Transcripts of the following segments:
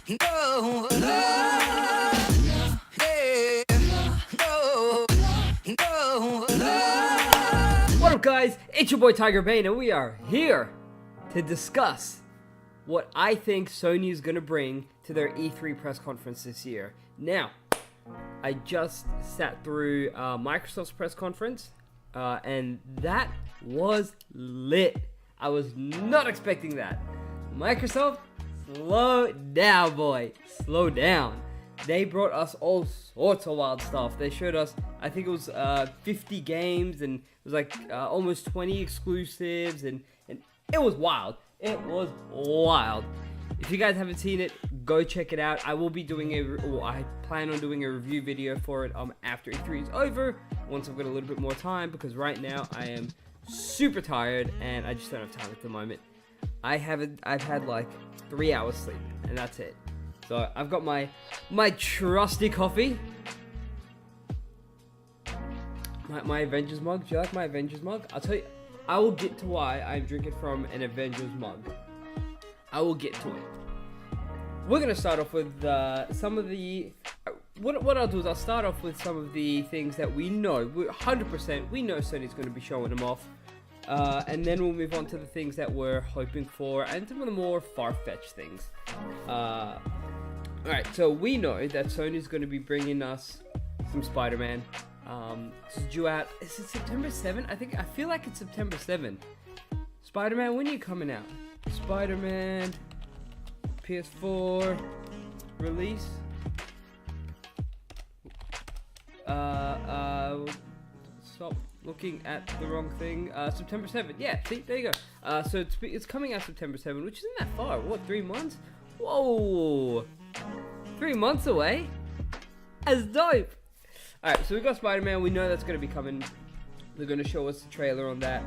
No, yeah, no. What up, guys? It's your boy TigerBayne, and we are here to discuss what I think Sony is going to bring to their E3 press conference this year. Now, I just sat through Microsoft's press conference, and that was lit. I was not expecting that. Microsoft, slow down, boy. Slow down. They brought us all sorts of wild stuff. They showed us, I think it was 50 games, and it was like almost 20 exclusives, and it was wild. It was wild. If you guys haven't seen it, go check it out. I will be doing I plan on doing a review video for it after E3 is over, once I've got a little bit more time, because right now I am super tired and I just don't have time at the moment. I've had like 3 hours sleep, and that's it. So I've got my trusty coffee. My Avengers mug. Do you like my Avengers mug? I'll tell you, I will get to why I'm drinking from an Avengers mug. I will get to it. We're going to start off with some of the... What I'll do is I'll start off with some of the things that we know. 100% we know Sony's going to be showing them off. And then we'll move on to the things that we're hoping for and some of the more far-fetched things. Alright, so we know that Sony's going to be bringing us some Spider-Man. It's due out... Is it September 7th? I feel like it's September 7th. Spider-Man, when are you coming out? Spider-Man PS4 release. Stop looking at the wrong thing. September 7th. Yeah, see, there you go. So it's coming out September 7th, which isn't that far. What, 3 months? Whoa, 3 months away. That's dope. All right, so we got Spider-Man. We know that's gonna be coming. They're going to show us the trailer on that.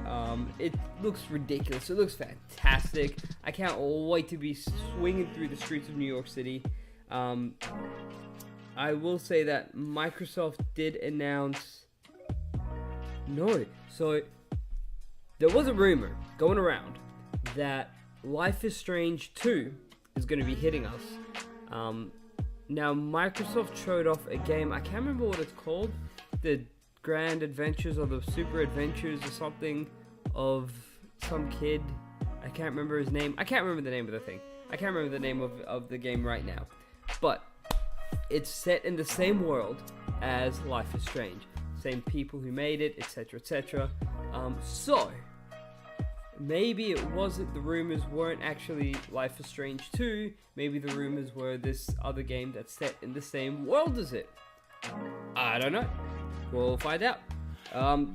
It looks ridiculous. It looks fantastic. I can't wait to be swinging through the streets of New York City. I will say that Microsoft did announce... No. So, there was a rumor going around that Life is Strange 2 is going to be hitting us. Now, Microsoft showed off a game. I can't remember what it's called. The Grand Adventures or the Super Adventures or something of some kid. I can't remember his name. I can't remember the name of the thing. I can't remember the name of the game right now. But it's set in the same world as Life is Strange. Same people who made it, etc., etc. So maybe it wasn't, the rumors weren't actually Life is Strange 2. Maybe the rumors were this other game that's set in the same world as it. I don't know. We'll find out.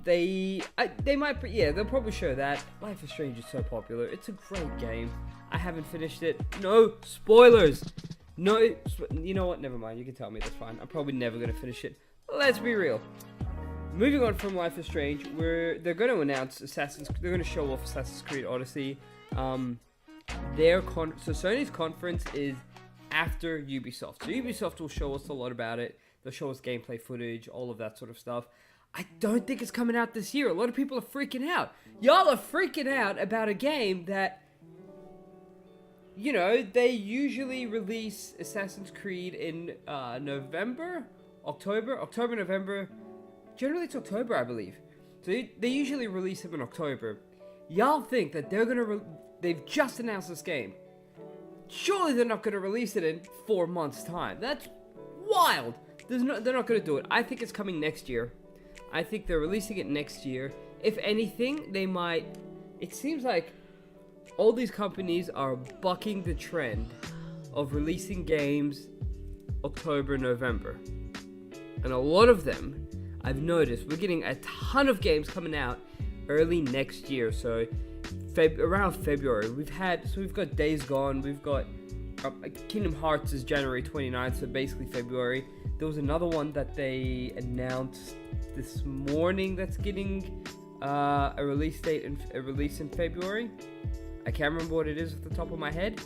They might, yeah, they'll probably show that. Life is Strange is so popular. It's a great game. I haven't finished it. No spoilers. No, you know what? Never mind. You can tell me. That's fine. I'm probably never gonna finish it. Let's be real. Moving on from Life is Strange, they're going to announce they're going to show off Assassin's Creed Odyssey. So Sony's conference is after Ubisoft. So Ubisoft will show us a lot about it. They'll show us gameplay footage, all of that sort of stuff. I don't think it's coming out this year. A lot of people are freaking out. Y'all are freaking out about a game that, you know, they usually release Assassin's Creed in November, November. Generally it's October, I believe. So they usually release them in October. Y'all think that they've just announced this game. Surely they're not going to release it in 4 months' time. That's wild. They're not going to do it. I think it's coming next year. I think they're releasing it next year. If anything, they might... It seems like all these companies are bucking the trend of releasing games October, November. And a lot of them, I've noticed, we're getting a ton of games coming out early next year. So around February, we've got Days Gone, we've got Kingdom Hearts is January 29th, so basically February. There was another one that they announced this morning that's getting a release date and a release in February. I can't remember what it is off the top of my head,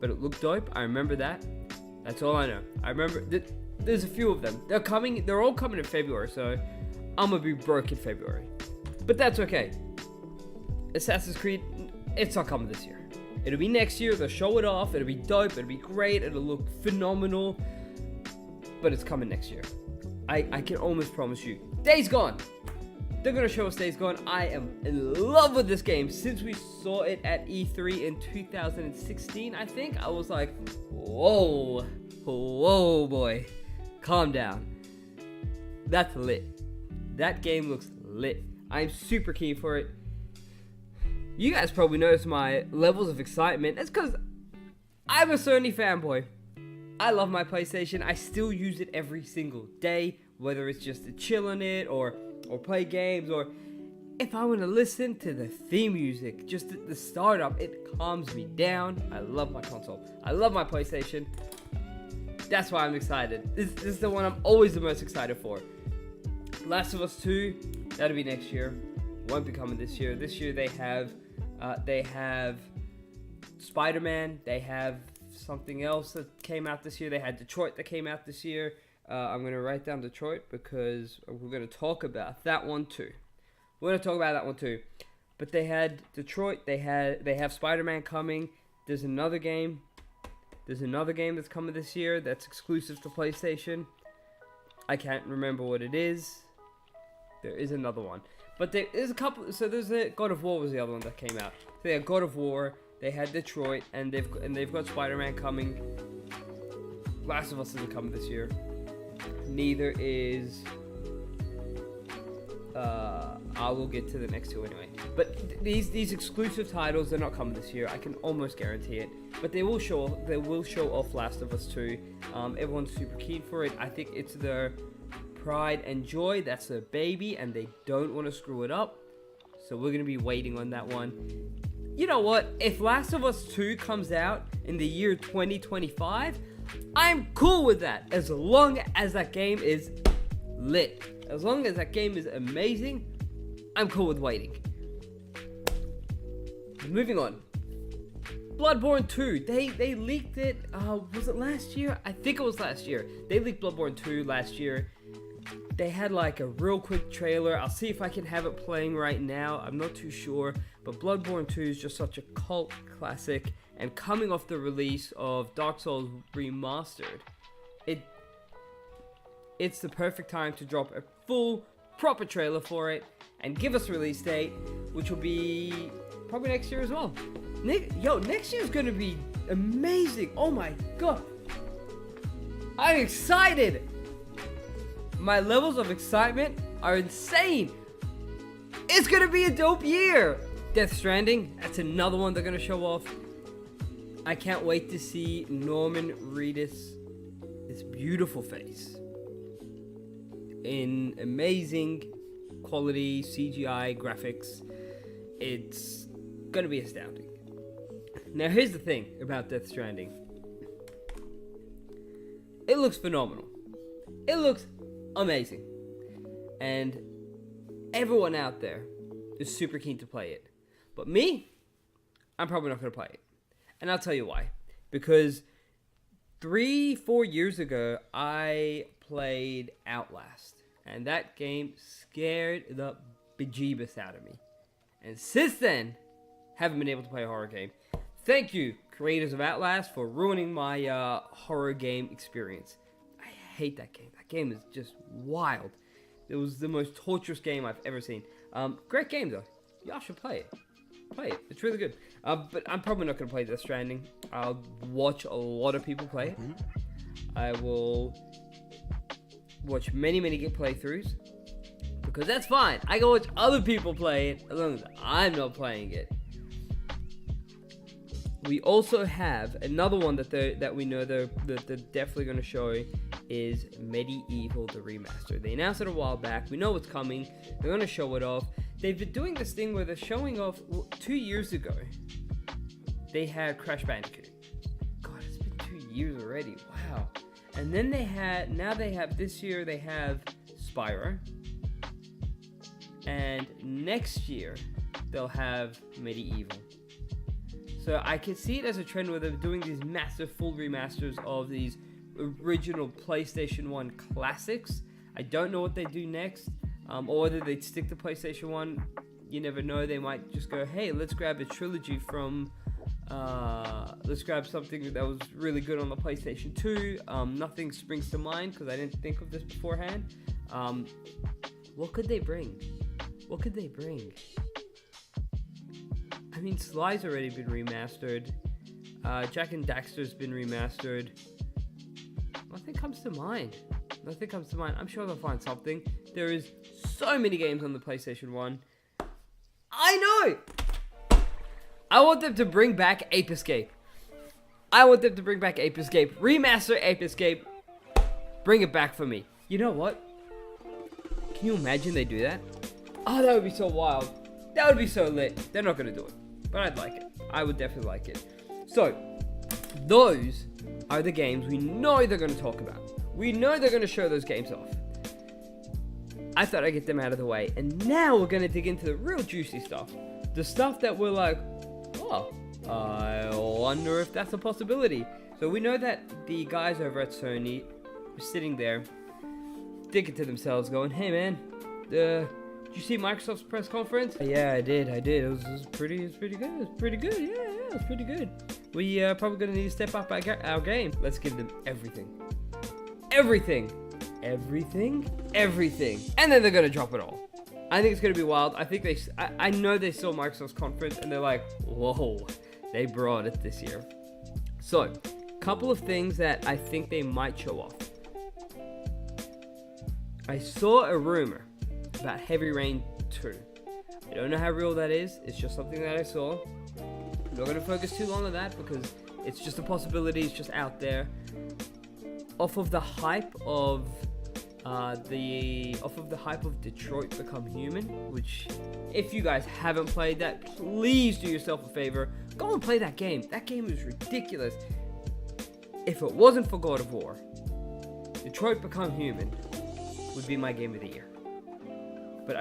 but it looked dope. I remember that. That's all I know. I remember there's a few of them. They're all coming in February, so I'm gonna be broke in February. But that's okay. Assassin's Creed, it's not coming this year. It'll be next year. They'll show it off. It'll be dope. It'll be great. It'll look phenomenal. But it's coming next year. I can almost promise you. Days Gone. They're going to show us Days Gone. I am in love with this game. Since we saw it at E3 in 2016, I think, I was like, whoa. Whoa, boy. Calm down. That's lit. That game looks lit. I'm super keen for it. You guys probably noticed my levels of excitement. That's because I'm a Sony fanboy. I love my PlayStation. I still use it every single day, whether it's just to chill on it or play games, or if I want to listen to the theme music, just the startup, it calms me down. I love my console. I love my PlayStation. That's why I'm excited. This is the one I'm always the most excited for. Last of Us 2, that'll be next year. Won't be coming this year. This year they have Spider-Man. They have something else that came out this year. They had Detroit that came out this year. I'm going to write down Detroit because we're going to talk about that one too. But they had Detroit. They have Spider-Man coming. There's another game that's coming this year that's exclusive to PlayStation. I can't remember what it is. There is another one. But there is a couple. So there's God of War was the other one that came out. So they had God of War. They had Detroit, and they've got Spider-Man coming. Last of Us isn't coming this year. Neither is. I will get to the next two anyway. But these exclusive titles, they're not coming this year. I can almost guarantee it. But they will show off Last of Us 2. Everyone's super keen for it. I think it's their pride and joy. That's their baby, and they don't want to screw it up. So we're gonna be waiting on that one. You know what? If Last of Us 2 comes out in the year 2025, I'm cool with that. As long as that game is lit. As long as that game is amazing, I'm cool with waiting. Moving on. Bloodborne 2. They leaked it. Was it last year? I think it was last year. They leaked Bloodborne 2 last year. They had like a real quick trailer. I'll see if I can have it playing right now. I'm not too sure. But Bloodborne 2 is just such a cult classic. And coming off the release of Dark Souls Remastered, it's the perfect time to drop a full, proper trailer for it and give us a release date, which will be probably next year as well. Next year is going to be amazing. Oh my god. I'm excited. My levels of excitement are insane. It's going to be a dope year. Death Stranding, that's another one they're going to show off. I can't wait to see Norman Reedus, this beautiful face, in amazing quality CGI graphics. It's going to be astounding. Now, here's the thing about Death Stranding. It looks phenomenal. It looks amazing. And everyone out there is super keen to play it. But me, I'm probably not going to play it. And I'll tell you why. Because 3-4 years ago, I played Outlast. And that game scared the bejeebus out of me. And since then, haven't been able to play a horror game. Thank you, creators of Outlast, for ruining my horror game experience. I hate that game. That game is just wild. It was the most torturous game I've ever seen. Great game, though. Y'all should play it. Play it. It's really good. But I'm probably not going to play Death Stranding. I'll watch a lot of people play it. I will watch many playthroughs. Because that's fine. I can watch other people play it as long as I'm not playing it. We also have another one that we know they're definitely going to show is Medieval the Remaster. They announced it a while back. We know it's coming. They're going to show it off. They've been doing this thing where they're showing off 2 years ago. They had Crash Bandicoot. God, it's been 2 years already. Wow. And then this year they have Spyro. And next year they'll have Medieval. So I can see it as a trend where they're doing these massive full remasters of these original PlayStation 1 classics. I don't know what they do next. Or whether they'd stick to PlayStation 1. You never know. They might just go, hey, let's grab a trilogy from Let's grab something that was really good on the PlayStation 2. Nothing springs to mind because I didn't think of this beforehand. What could they bring? What could they bring? I mean, Sly's already been remastered. Jack and Daxter's been remastered. Nothing comes to mind. Nothing comes to mind. I'm sure they'll find something. There is so many games on the PlayStation 1. I know! I want them to bring back Ape Escape. I want them to bring back Ape Escape. Remaster Ape Escape. Bring it back for me. You know what? Can you imagine they do that? Oh, that would be so wild. That would be so lit. They're not going to do it. But I'd like it. I would definitely like it. So, those are the games we know they're going to talk about. We know they're going to show those games off. I thought I'd get them out of the way. And now we're going to dig into the real juicy stuff. The stuff that we're like, oh, I wonder if that's a possibility. So we know that the guys over at Sony were sitting there thinking to themselves, going, hey man, did you see Microsoft's press conference? Yeah, I did. It was pretty good. It was pretty good. Yeah, it was pretty good. We probably gonna need to step up our game. Let's give them everything. Everything. And then they're gonna drop it all. I think it's gonna be wild. I know they saw Microsoft's conference and they're like, whoa, they brought it this year. So, couple of things that I think they might show off. I saw a rumor about Heavy Rain 2. I don't know how real that is. It's just something that I saw. I'm not going to focus too long on that because it's just a possibility. It's just out there. Off of the hype of Detroit Become Human, which if you guys haven't played that, please do yourself a favor. Go and play that game. That game is ridiculous. If it wasn't for God of War, Detroit Become Human would be my game of the year. But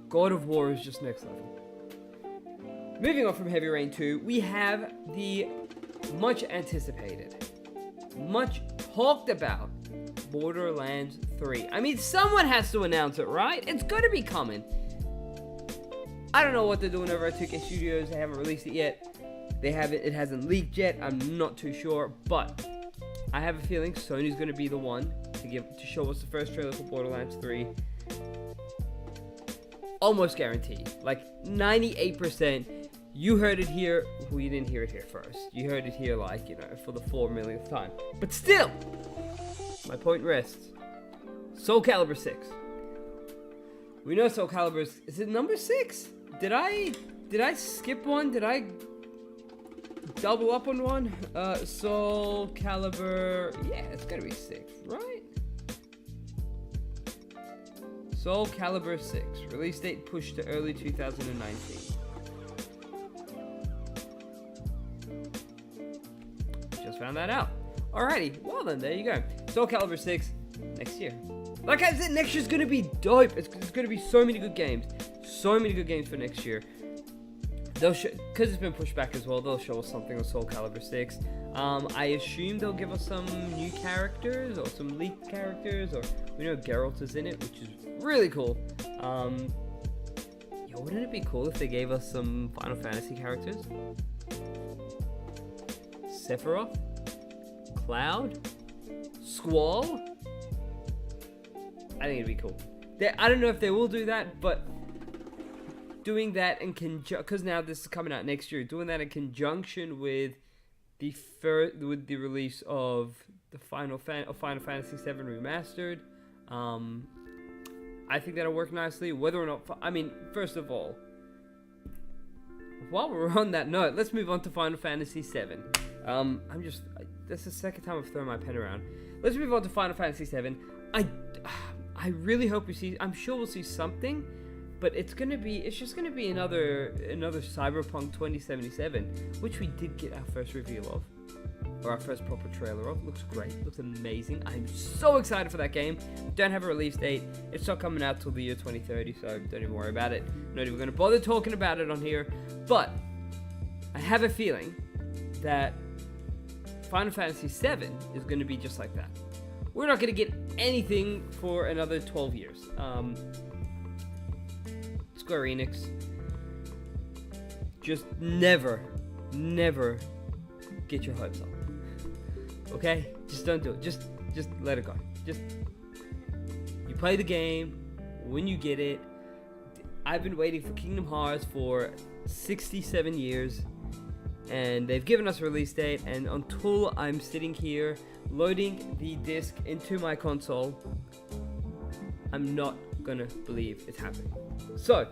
God of War is just next level. Moving on from Heavy Rain 2, we have the much anticipated, much talked about Borderlands 3. I mean, someone has to announce it, right? It's gonna be coming. I don't know what they're doing over at 2K Studios. They haven't released it yet. It hasn't leaked yet. I'm not too sure, but I have a feeling Sony's gonna be the one to show us the first trailer for Borderlands 3. Almost guaranteed. Like 98%. You heard it here. Well, you didn't hear it here first. You heard it here, like, for the 4 millionth time. But still, my point rests. Soul Calibur 6. We know Soul Calibur is it number 6? Did I skip one? Did I double up on one? Soul Calibur. Yeah, it's gotta be 6, right? Soul Calibur 6. Release date pushed to early 2019. Just found that out. Alrighty, well then, there you go. Soul Calibur 6 next year. Like I said, next year's gonna be dope. It's gonna be so many good games. So many good games for next year. They'll show, because it's been pushed back as well, they'll show us something on Soul Calibur 6. I assume they'll give us some new characters or some leaked characters, or we know Geralt is in it, which is really cool. Yo, wouldn't it be cool if they gave us some Final Fantasy characters? Sephiroth? Cloud? Squall? I think it'd be cool. I don't know if they will do that, but doing that in conjunction, because now this is coming out next year, doing that in conjunction with the release of the Final Fantasy VII Remastered, I think that'll work nicely. Whether or not, I mean, first of all, while we're on that note, let's move on to Final Fantasy VII. That's the second time I've thrown my pen around. Let's move on to Final Fantasy VII. I really hope we see. I'm sure we'll see something, but it's just gonna be another Cyberpunk 2077, which we did get our first reveal of, or our first proper trailer of. Looks great. Looks amazing. I'm so excited for that game. Don't have a release date. It's not coming out till the year 2030, so don't even worry about it. Not even gonna bother talking about it on here. But I have a feeling that Final Fantasy VII is going to be just like that. We're not going to get anything for another 12 years. Square Enix, just never get your hopes up. Okay? Just don't do it. Just let it go. Just, you play the game when you get it. I've been waiting for Kingdom Hearts for 67 years, and they've given us a release date, and until I'm sitting here loading the disc into my console, I'm not gonna believe it's happening. So,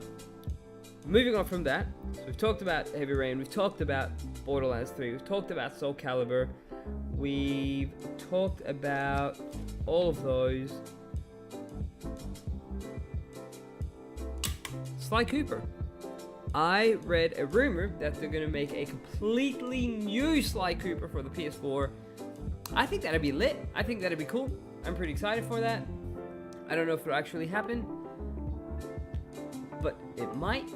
moving on from that, so we've talked about Heavy Rain, we've talked about Borderlands 3, we've talked about Soul Calibur, we've talked about all of those. Sly Cooper. I read a rumor that they're going to make a completely new Sly Cooper for the PS4. I think that'd be lit. I think that'd be cool. I'm pretty excited for that. I don't know if it'll actually happen, but it might.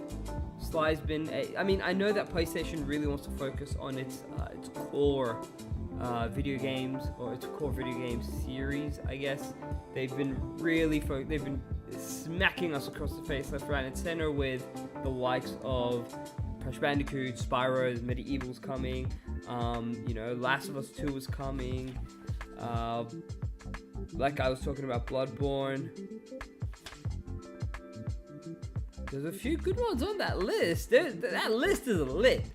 Sly's been I mean, I know that PlayStation really wants to focus on its core video games, or its core video game series, I guess. They've been really they've been smacking us across the face left, right, and center with the likes of Crash Bandicoot, Spyro, Medieval's coming, Last of Us 2 is coming, like I was talking about, Bloodborne. There's a few good ones on that list. That list is lit.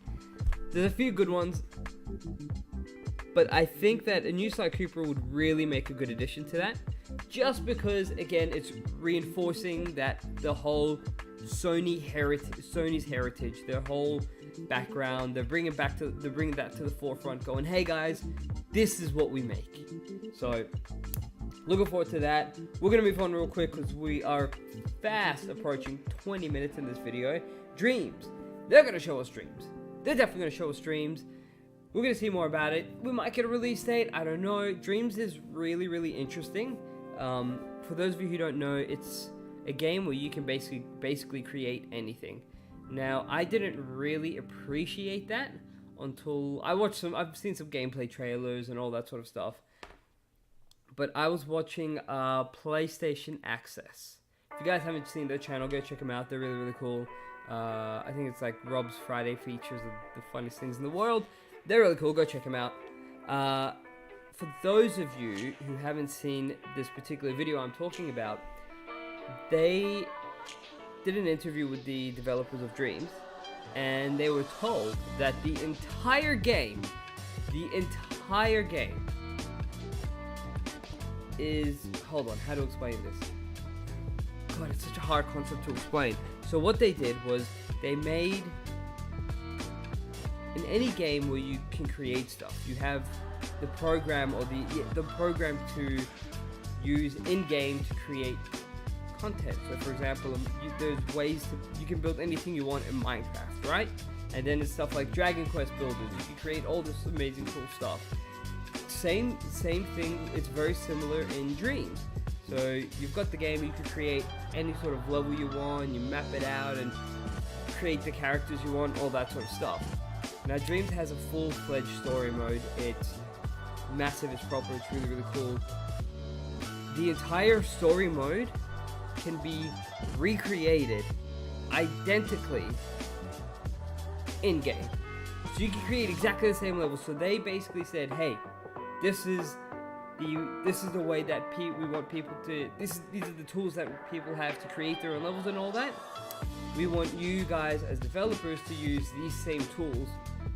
There's a few good ones, but I think that a new Sly Cooper would really make a good addition to that. Just because, again, it's reinforcing that the whole Sony's heritage, their whole background, they're bringing that to the forefront, going, hey guys, this is what we make. So, looking forward to that. We're going to move on real quick because we are fast approaching 20 minutes in this video. Dreams. They're going to show us Dreams. They're definitely going to show us Dreams. We're going to see more about it. We might get a release date. I don't know. Dreams is really, really interesting. For those of you who don't know, it's a game where you can basically create anything. Now, I didn't really appreciate that until I've seen some gameplay trailers and all that sort of stuff. But I was watching PlayStation Access. If you guys haven't seen their channel, go check them out. They're really, really cool. I think it's like Rob's Friday features of the funniest things in the world. They're really cool. Go check them out. For those of you who haven't seen this particular video I'm talking about, they did an interview with the developers of Dreams, and they were told that the entire game is, hold on, how to explain this? God, it's such a hard concept to explain. So what they did was they made, in any game where you can create stuff, you have the program, or the program to use in-game to create content. So for example, there's ways you can build anything you want in Minecraft, right? And then it's stuff like Dragon Quest builders. You can create all this amazing cool stuff. Same thing. It's very similar in Dreams. So you've got the game, you can create any sort of level you want, you map it out and create the characters you want, all that sort of stuff. Now Dreams has a full-fledged story mode. It's massive, it's proper, it's really, really cool. The entire story mode can be recreated identically in-game. So you can create exactly the same level. So they basically said, hey, this is the way that we want people to, these are the tools that people have to create their own levels and all that. We want you guys as developers to use these same tools,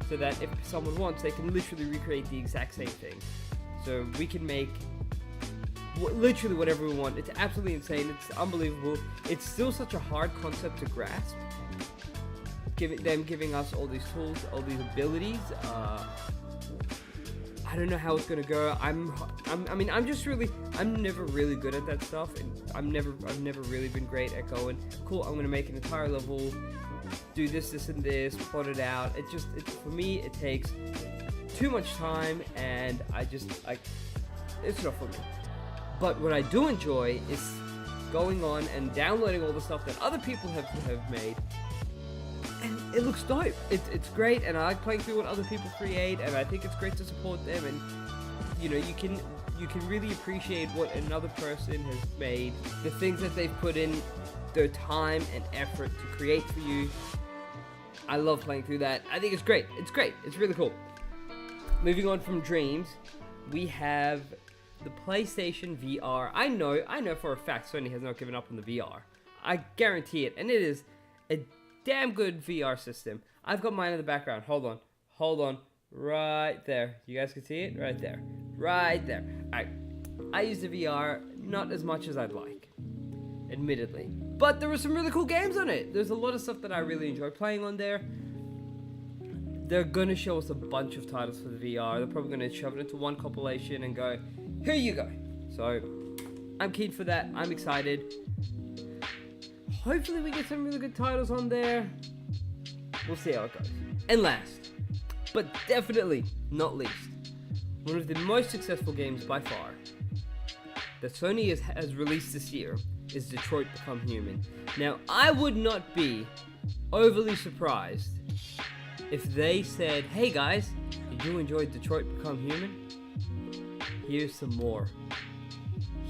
so that if someone wants, they can literally recreate the exact same thing. So we can make literally whatever we want. It's absolutely insane. It's unbelievable. It's still such a hard concept to grasp. Giving us all these tools, all these abilities. I don't know how it's gonna go. I'm never really good at that stuff, and I've never really been great at going, cool, I'm gonna make an entire level, do this, and this, plot it out. For me, it takes too much time, and it's not for me. But what I do enjoy is going on and downloading all the stuff that other people have made, and it looks dope. It's great, and I like playing through what other people create, and I think it's great to support them. And you can really appreciate what another person has made, the things that they've put in their time and effort to create for you. I love playing through that. I think it's great. It's great. It's really cool. Moving on from Dreams, we have the PlayStation VR. I know for a fact Sony has not given up on the VR. I guarantee it. And it is a damn good VR system. I've got mine in the background. Hold on. Right there. You guys can see it? Right there. Right there. I use the VR not as much as I'd like, admittedly. But there were some really cool games on it. There's a lot of stuff that I really enjoy playing on there. They're going to show us a bunch of titles for the VR. They're probably going to shove it into one compilation and go, here you go. So, I'm keen for that. I'm excited. Hopefully we get some really good titles on there. We'll see how it goes. And last, but definitely not least, one of the most successful games by far that Sony has released this year is Detroit Become Human. Now, I would not be overly surprised if they said, hey guys, did you enjoy Detroit Become Human? Here's some more.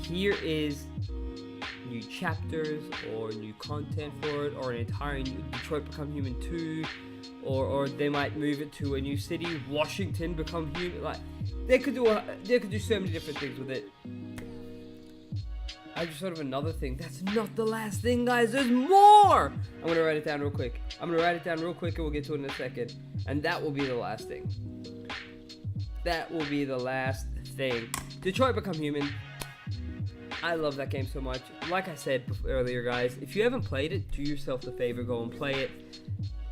Here is new chapters or new content for it, or an entire new Detroit Become Human 2, or they might move it to a new city, Washington Become Human. Like, they could do so many different things with it. I just thought of another thing. That's not the last thing, guys. There's more! I'm gonna write it down real quick. And we'll get to it in a second. And that will be the last thing. That will be the last thing. Detroit Become Human. I love that game so much. Like I said earlier, guys, if you haven't played it, do yourself the favor, go and play it.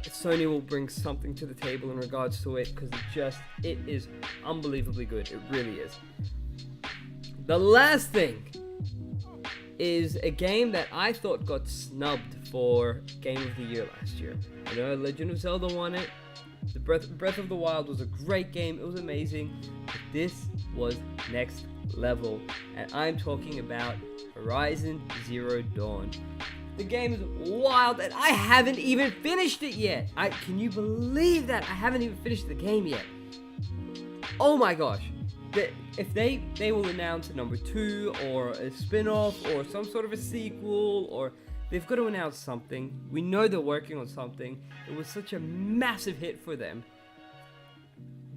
Sony will bring something to the table in regards to it, because it is unbelievably good. It really is. The last thing is a game that I thought got snubbed for Game of the Year last year. I know Legend of Zelda won it. The Breath of the Wild was a great game. It was amazing. But this was next level. And I'm talking about Horizon Zero Dawn. The game is wild, and I haven't even finished it yet. Can you believe that? I haven't even finished the game yet. Oh my gosh. If they will announce a number 2 or a spin-off or some sort of a sequel, or they've got to announce something. We know they're working on something. It was such a massive hit for them.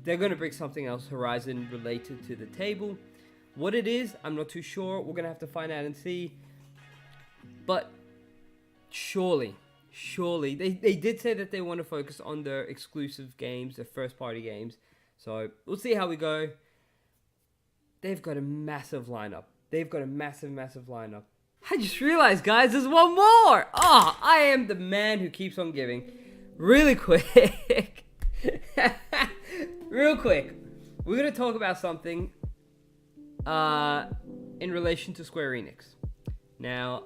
They're going to bring something else Horizon related to the table. What it is, I'm not too sure. We're going to have to find out and see. But surely, they did say that they want to focus on their exclusive games, their first-party games. So we'll see how we go. They've got a massive lineup. I just realized, guys, there's one more. Oh, I am the man who keeps on giving. Really quick. Real quick. We're going to talk about something in relation to Square Enix. Now,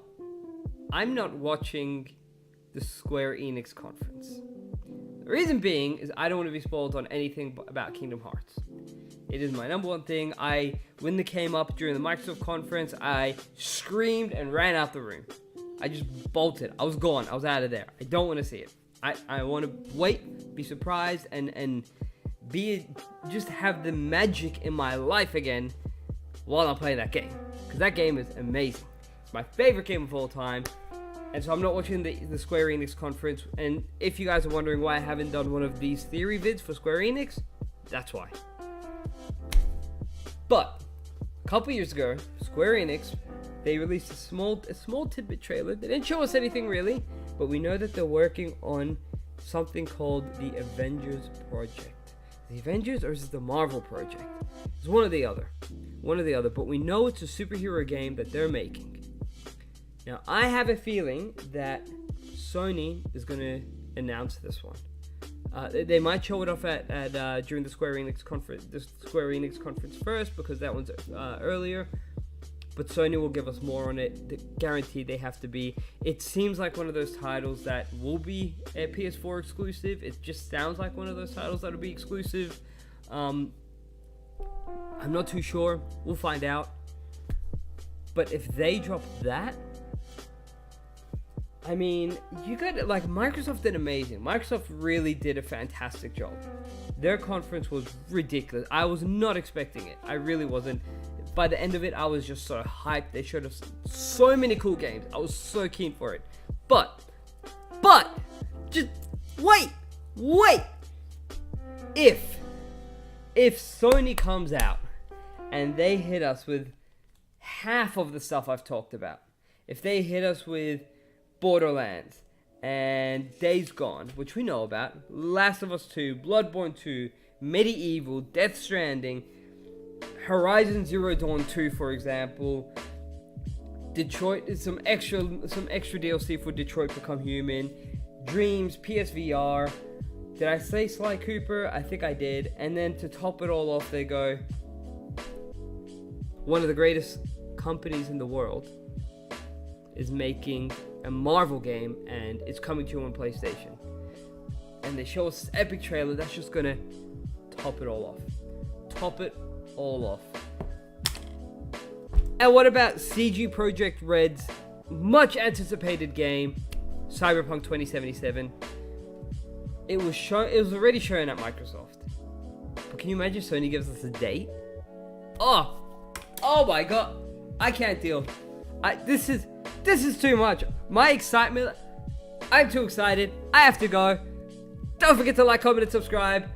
I'm not watching the Square Enix conference. The reason being is I don't want to be spoiled on anything about Kingdom Hearts. It is my number one thing. When it came up during the Microsoft conference, I screamed and ran out the room. I just bolted. I was gone. I was out of there. I don't want to see it. I want to wait, be surprised, and just have the magic in my life again while I'm playing that game. Because that game is amazing. It's my favorite game of all time. And so I'm not watching the Square Enix conference. And if you guys are wondering why I haven't done one of these theory vids for Square Enix, that's why. But a couple years ago, Square Enix, they released a small tidbit trailer. They didn't show us anything really, but we know that they're working on something called the Avengers Project. The Avengers, or is it the Marvel Project? It's one or the other. But we know it's a superhero game that they're making. Now, I have a feeling that Sony is going to announce this one. They might show it off during the Square Enix conference first, because that one's earlier. But Sony will give us more on it. Guaranteed they have to be. It seems like one of those titles that will be a PS4 exclusive. It just sounds like one of those titles that'll be exclusive. I'm not too sure. We'll find out. But if they drop that, I mean, you got, like, Microsoft did amazing. Microsoft really did a fantastic job. Their conference was ridiculous. I was not expecting it. I really wasn't. By the end of it, I was just sort of hyped. They showed us so many cool games. I was so keen for it. But, just wait. wait! If Sony comes out and they hit us with half of the stuff I've talked about, if they hit us with Borderlands and Days Gone, which we know about, Last of Us 2, Bloodborne 2, Medieval, Death Stranding, Horizon Zero Dawn 2, for example, Detroit, some extra DLC for Detroit Become Human, Dreams, PSVR. Did I say Sly Cooper? I think I did. And then to top it all off, they go, one of the greatest companies in the world is making a Marvel game, and it's coming to you on PlayStation. And they show us this epic trailer that's just gonna top it all off. Top it all off. And what about CG Projekt Red's much anticipated game, Cyberpunk 2077? It was already shown at Microsoft. But can you imagine Sony gives us a date? Oh my god. I can't deal. This is too much. My excitement, I'm too excited. I have to go. Don't forget to like, comment, and subscribe.